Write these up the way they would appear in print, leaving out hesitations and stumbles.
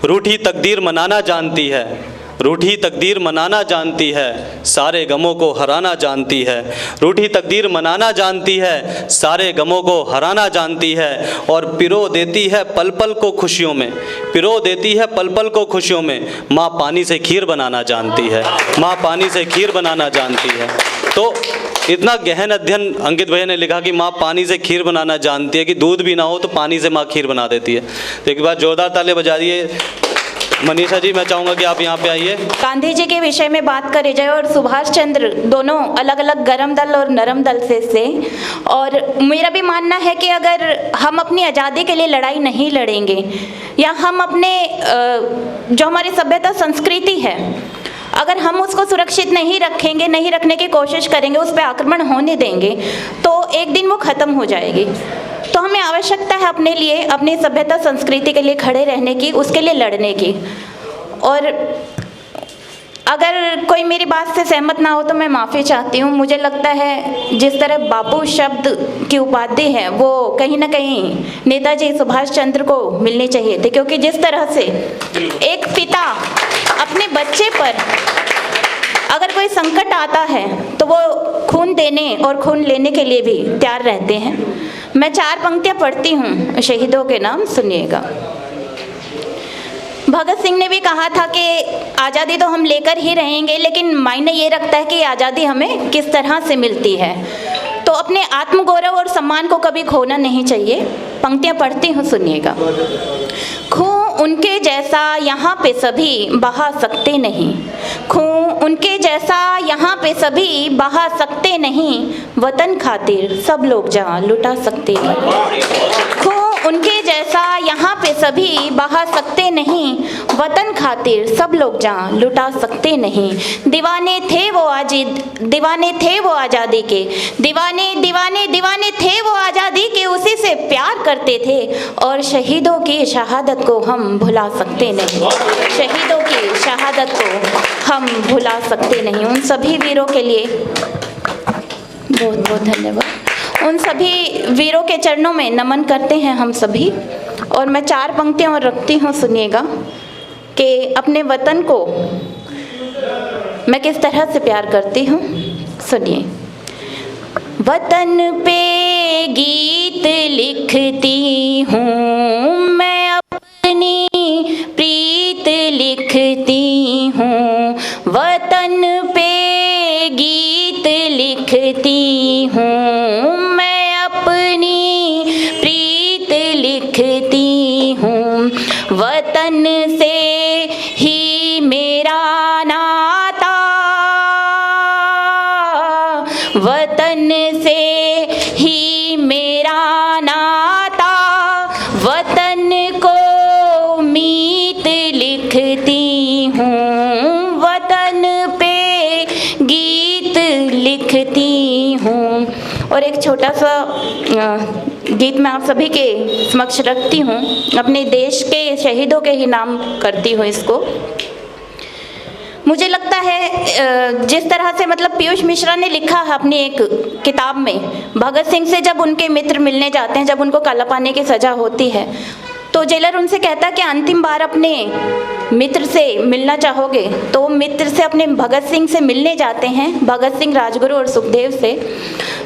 रूठी तकदीर मनाना जानती है, रूठी तकदीर मनाना जानती है, सारे गमों को हराना जानती है। रूठी तकदीर मनाना जानती है, सारे गमों को हराना जानती है। और पिरो देती है पल पल को खुशियों में, पिरो देती है पल पल को खुशियों में। माँ पानी से खीर बनाना जानती है, माँ पानी से खीर बनाना जानती है। तो इतना गहन अध्ययन अंकित भैया ने लिखा कि माँ पानी से खीर बनाना जानती है, कि दूध भी ना हो तो पानी से माँ खीर बना देती है। तो एक बार जोरदार ताली बजा दिए। मनीषा जी, मैं चाहूँगा कि आप यहाँ पे आइए। गांधी जी के विषय में बात करी जाए और सुभाष चंद्र, दोनों अलग अलग गर्म दल और नरम दल से और मेरा भी मानना है कि अगर हम अपनी आज़ादी के लिए लड़ाई नहीं लड़ेंगे या हम अपने जो हमारी सभ्यता संस्कृति है, अगर हम उसको सुरक्षित नहीं रखेंगे, नहीं रखने की कोशिश करेंगे, उस पर आक्रमण होने देंगे, तो एक दिन वो ख़त्म हो जाएगी। तो हमें आवश्यकता है अपने लिए, अपनी सभ्यता संस्कृति के लिए खड़े रहने की, उसके लिए लड़ने की। और अगर कोई मेरी बात से सहमत ना हो तो मैं माफ़ी चाहती हूँ। मुझे लगता है जिस तरह बापू शब्द की उपाधि है वो कहीं ना कहीं नेताजी सुभाष चंद्र को मिलनी चाहिए थी, क्योंकि जिस तरह से एक पिता अपने बच्चे पर अगर कोई संकट आता है तो वो खून देने और खून लेने के लिए भी तैयार रहते हैं। मैं 4 पंक्तियाँ पढ़ती हूँ शहीदों के नाम, सुनिएगा। भगत सिंह ने भी कहा था कि आज़ादी तो हम लेकर ही रहेंगे, लेकिन मायने ये रखता है कि आज़ादी हमें किस तरह से मिलती है। तो अपने आत्मगौरव और सम्मान को कभी खोना नहीं चाहिए। पंक्तियाँ पढ़ती हूँ, सुनिएगा। खून उनके जैसा यहाँ पे सभी बहा सकते नहीं, खून उनके जैसा यहाँ पे सभी बहा सकते नहीं, वतन खातिर सब लोग जान लुटा सकते नहीं। खून उनके जैसा यहाँ पे सभी बहा सकते नहीं, वतन खातिर सब लोग जान लुटा सकते नहीं। दीवाने थे वो दीवाने थे वो आज़ादी के, दीवाने दीवाने दीवाने थे वो आज़ादी के, उसी से प्यार करते थे। और शहीदों की शहादत को हम भुला सकते नहीं, शहीदों की शहादत को हम भुला सकते नहीं। उन सभी वीरों के लिए बहुत बहुत धन्यवाद। उन सभी वीरों के चरणों में नमन करते हैं हम सभी। और मैं 4 पंक्तियाँ और रखती हूँ, सुनिएगा, कि अपने वतन को मैं किस तरह से प्यार करती हूँ, सुनिए। वतन पे गीत लिखती हूँ मैं, अपनी प्रीत लिखती हूँ। वतन पे गीत लिखती हूँ मैं, अपनी प्रीत लिखती हूँ। वतन से ही मेरा नाता, वतन से ही मेरा नाता, वतन को मीत लिखती हूँ, वतन पे गीत लिखती हूँ। और एक छोटा सा गीत मैं आप सभी के समक्ष रखती हूँ, अपने देश के शहीदों के ही नाम करती हूँ इसको। मुझे लगता है जिस तरह से मतलब पीयूष मिश्रा ने लिखा है अपनी एक किताब में, भगत सिंह से जब उनके मित्र मिलने जाते हैं, जब उनको काला पानी की सज़ा होती है, तो जेलर उनसे कहता है कि अंतिम बार अपने मित्र से मिलना चाहोगे? तो मित्र से अपने भगत सिंह से मिलने जाते हैं, भगत सिंह, राजगुरु और सुखदेव से।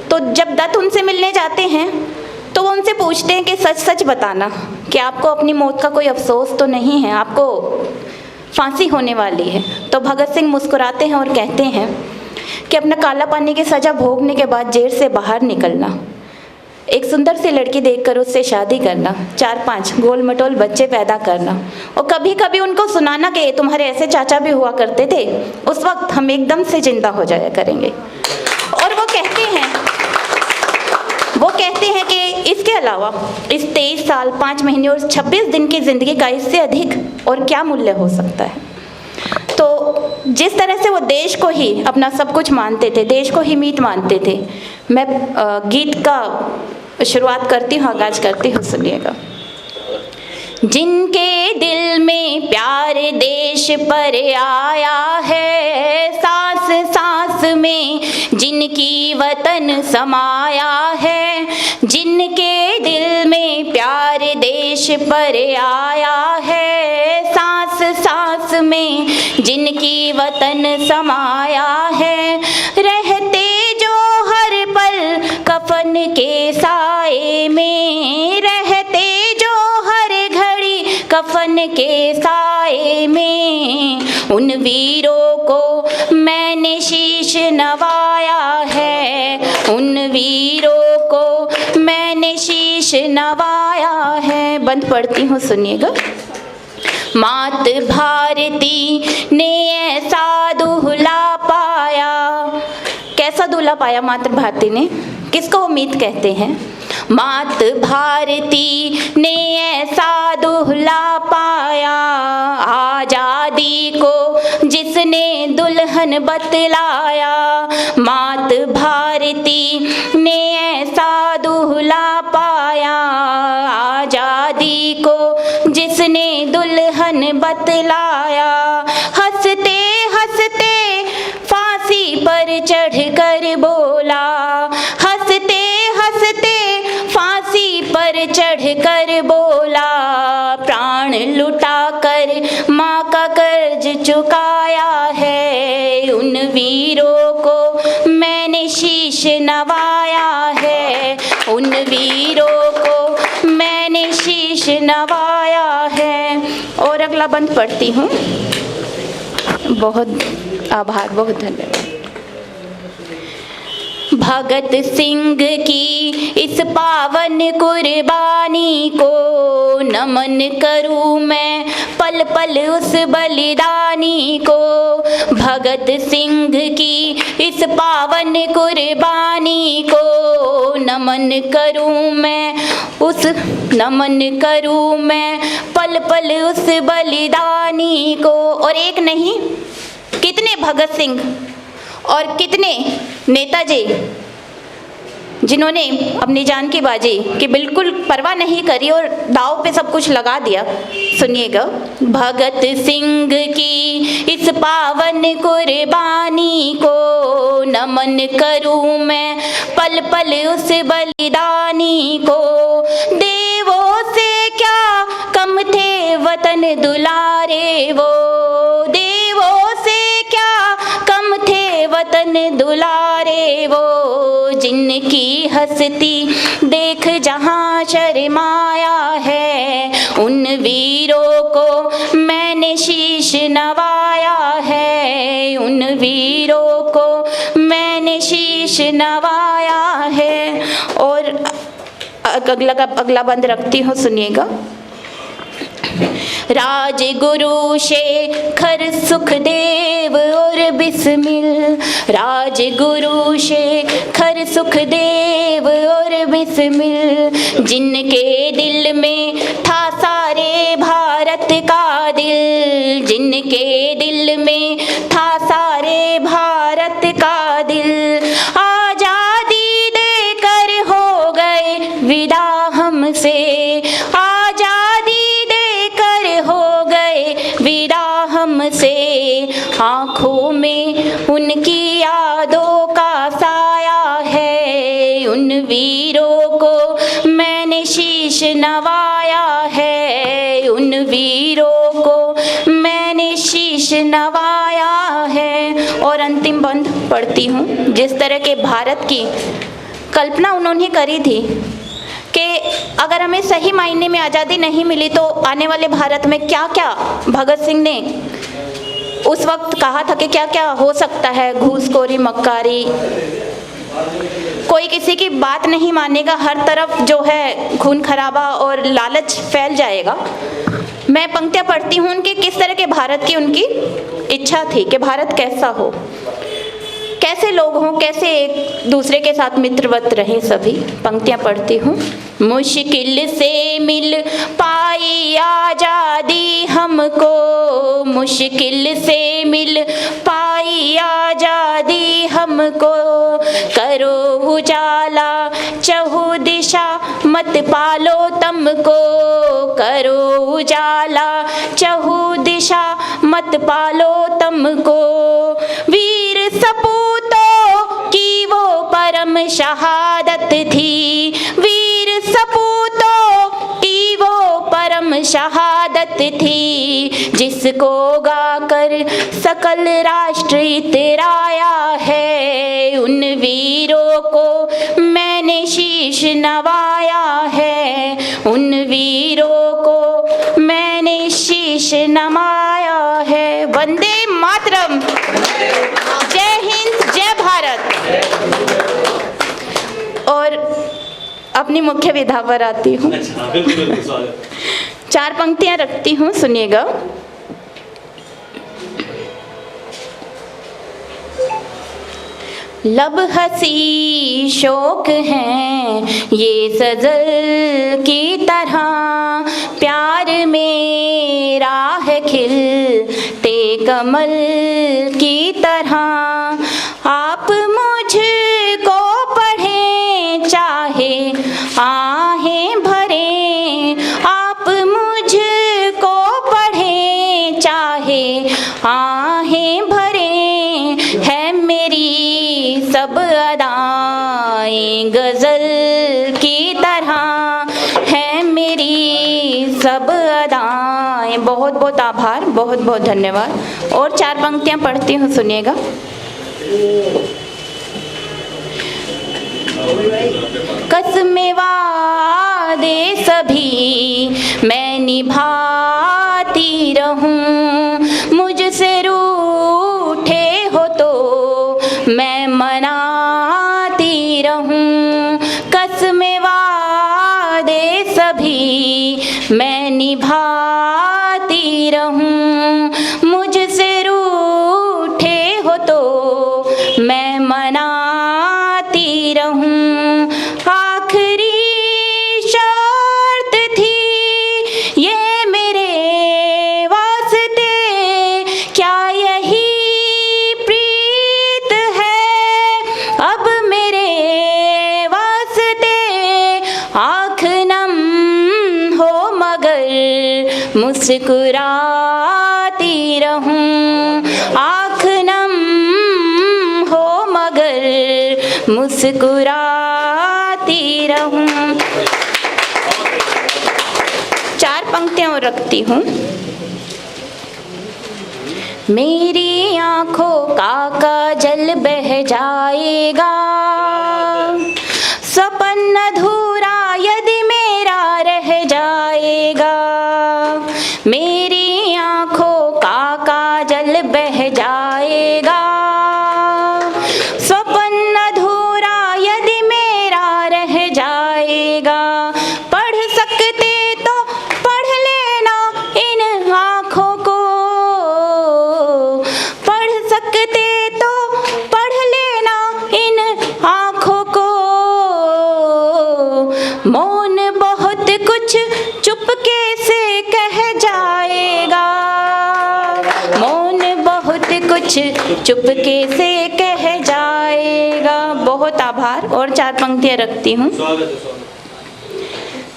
तो जब दत्त उनसे मिलने जाते हैं तो वो उनसे पूछते हैं कि सच सच बताना कि आपको अपनी मौत का कोई अफसोस तो नहीं है, आपको फांसी होने वाली है। तो भगत सिंह मुस्कुराते हैं और कहते हैं कि अपना काला पानी की सज़ा भोगने के बाद जेल से बाहर निकलना, एक सुंदर सी लड़की देखकर उससे शादी करना, 4-5 गोल मटोल बच्चे पैदा करना, और कभी कभी उनको सुनाना कि तुम्हारे ऐसे चाचा भी हुआ करते थे, उस वक्त हम एकदम से जिंदा हो जाया करेंगे। और वो कहते हैं कि इसके अलावा इस 23 साल 5 महीने और 26 दिन की ज़िंदगी का इससे अधिक और क्या मूल्य हो सकता है। तो जिस तरह से वो देश को ही अपना सब कुछ मानते थे, देश को ही मीत मानते थे, मैं गीत का शुरुआत करती हूँ, आगाज करती हूँ, सुनिएगा। जिनके दिल में प्यार देश पर आया है, सांस सांस में जिनकी वतन समाया है, जिनके दिल में प्यार देश पर आया है, में जिनकी वतन समाया है, रहते जो हर पल कफन के साए में, रहते जो हर घड़ी कफन के साए में, उन वीरों को मैंने शीश नवाया है, उन वीरों को मैंने शीश नवाया है। बंद पढ़ती हूँ, सुनिएगा। मात भारती ने ऐसा दूल्हा पाया, कैसा दूल्हा पाया मात भारती ने, किसको उम्मीद कहते हैं? मात भारती ने ऐसा दूल्हा पाया, आजादी को जिसने दुल्हन बतलाया, मात भारती ने ऐसा दूल्हा पाया, आजादी को जिसने दुल्हन बतलाया, हंसते हंसते फांसी पर चढ़कर बोला, हंसते हंसते फांसी पर चढ़कर बोला, प्राण लुटा कर माँ का कर्ज चुकाया है, उन वीरों को मैंने शीश नवाया है, उन वीरों को मैंने शीश नवाया है। और अगला बंद पढ़ती हूँ। बहुत आभार, बहुत धन्यवाद। भगत सिंह की इस पावन कुर्बानी को नमन करूं मैं पल पल उस बलिदानी को, भगत सिंह की इस पावन कुर्बानी को नमन करूं मैं, उस नमन करूं मैं पल पल उस बलिदानी को। और एक नहीं, कितने भगत सिंह और कितने नेताजी जिन्होंने अपनी जान की बाजी की बिल्कुल परवाह नहीं करी और दाव पे सब कुछ लगा दिया। सुनिएगा। भगत सिंह की इस पावन कुर्बानी को नमन करूं मैं पल पल उस बलिदानी को, देवों से क्या कम थे वतन दुलारे वो, देवों से क्या कम थे वतन दुलारे वो, जिनकी हस्ती देख जहां शर्माया है, उन वीरों को मैंने शीश नवाया है, उन वीरों को मैंने शीश नवाया है। और अगला बंद रखती हूँ, सुनिएगा। राजगुरु शेखर सुखदेव और बिस्मिल, राजगुरु शेखर सुखदेव और बिस्मिल, जिनके दिल में था सारे भारत का दिल, जिनके दिल में था सारे भारत का दिल, आजादी देकर हो गए विदा हमसे, हमसे, आँखों में उनकी यादों का साया है, उन वीरों को मैंने शीश नवाया है, उन वीरों को मैंने शीश नवाया है। और अंतिम बंद पढ़ती हूँ। जिस तरह के भारत की कल्पना उन्होंने करी थी कि अगर हमें सही मायने में आज़ादी नहीं मिली तो आने वाले भारत में क्या क्या भगत सिंह ने उस वक्त कहा था कि क्या क्या हो सकता है, घूसखोरी, मक्कारी, कोई किसी की बात नहीं मानेगा, हर तरफ जो है खून खराबा और लालच फैल जाएगा। मैं पंक्तियाँ पढ़ती हूँ उनकी, किस तरह के भारत की उनकी इच्छा थी कि भारत कैसा हो, कैसे लोग हों, कैसे एक दूसरे के साथ मित्रवत रहें सभी। पंक्तियाँ पढ़ती हूँ। मुश्किल से मिल पाई आज़ादी हमको, मुश्किल से मिल पाई आज़ादी हमको, करो उजाला चहु दिशा मत पालो तुमको, करो उजाला चहु दिशा मत पालो तुमको, वीर सपूतों की वो परम शहादत थी, वीर सपूतों की वो परम परम शहादत थी, जिसको गाकर सकल राष्ट्र इतराया है। उन वीरों को मैंने शीश नवाया है, उन वीरों को मैंने शीश नवाया है। वंदे मातरम। जय हिंद, जय भारत। और अपनी मुख्य विधा पर आती हूँ। चार पंक्तियाँ रखती हूँ, सुनिएगा। लब हंसी शोक हैं ये सजल की तरह, प्यार में राह खिलते कमल की तरह। आप मुझको पढ़ें चाहे आहें भरें, आप मुझको पढ़ें चाहे आहें भरें। है मेरी सब अदाएं गजल की तरह, है मेरी सब अदाएं। बहुत बहुत आभार, बहुत बहुत धन्यवाद। और चार पंक्तियां पढ़ती हूँ, सुनिएगा। कसमें वादे सभी मैं निभाती रहूं, मुझसे रूठे हो तो मैं मनाती रहूं। कसमें वादे सभी मैं निभाती रहूं, मुझसे रूठे हो तो मैं मनाती रहूं। आखिरी शर्त थी ये मेरे वास्ते, क्या यही प्रीत है अब मेरे वास्ते। आँख नम हो मगर मुस्कुराती रहूं, आँख नम हो मगर मुस्कुराती रहूं। चार पंक्तियां और रखती हूँ। मेरी आँखों का काजल बह जाएगा, सपन अधूरा यदि मेरा रह जाएगा। मेरी आँखों का काजल बह जाएगा, सपन अधूरा यदि मेरा रह जाएगा। पढ़ सकते तो पढ़ लेना इन आँखों को, पढ़ सकते तो पढ़ लेना इन आँखों को। मौन बहुत कुछ चुपके से कह जाएगा, मौन बहुत कुछ चुपके से कह जाएगा। बहुत आभार। और चार पंक्तियां रखती हूँ।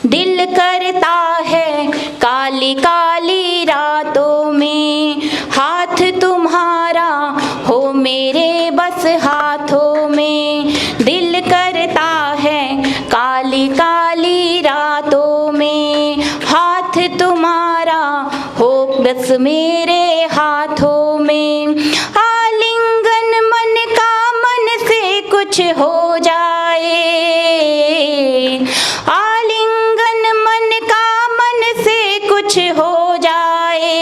दिल करता है काली काली रातों में हाथ तुम्हारा हो मेरे बस हाथों में। दिल करता है काली काली रातों में हाथ तुम्हारा हो बस मेरे हाथों में। आलिंगन मन का मन से कुछ हो जाए, आलिंगन मन का मन से कुछ हो जाए।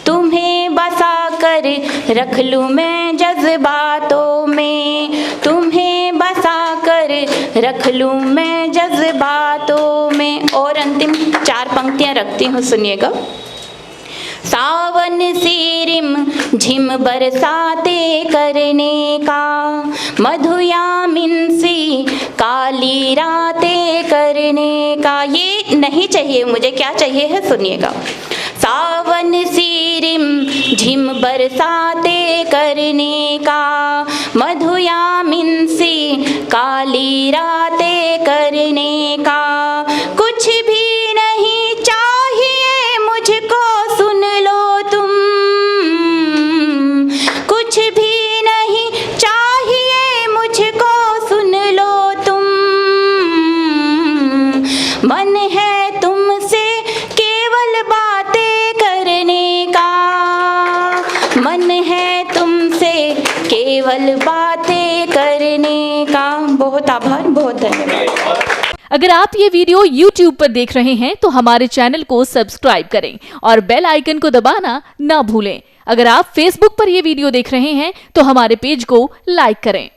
तुम्हें बसा कर रख लूं मैं जज्बातों में, तुम्हें बसा कर रख लूं मैं जज्बातों में। और अंतिम चार पंक्तियां रखती हूँ, सुनिएगा। सावन सी रिम झिम बरसाते करने का, मधुयामिन सी काली रातें करने का। ये नहीं चाहिए मुझे, क्या चाहिए है, सुनिएगा। सावन सी रिम झिम बरसाते करने का, मधुयामिन सी काली रातें करने का। कुछ भी नहीं चाहिए मुझको, सुन लो तुम, कुछ भी नहीं चाहिए मुझको, सुन लो तुम। मन है तुम मन है तुमसे केवल बातें करने का। बहुत आभार, बहुत धन्यवाद। अगर आप ये वीडियो YouTube पर देख रहे हैं तो हमारे चैनल को सब्सक्राइब करें और बेल आइकन को दबाना ना भूलें। अगर आप Facebook पर ये वीडियो देख रहे हैं तो हमारे पेज को लाइक करें।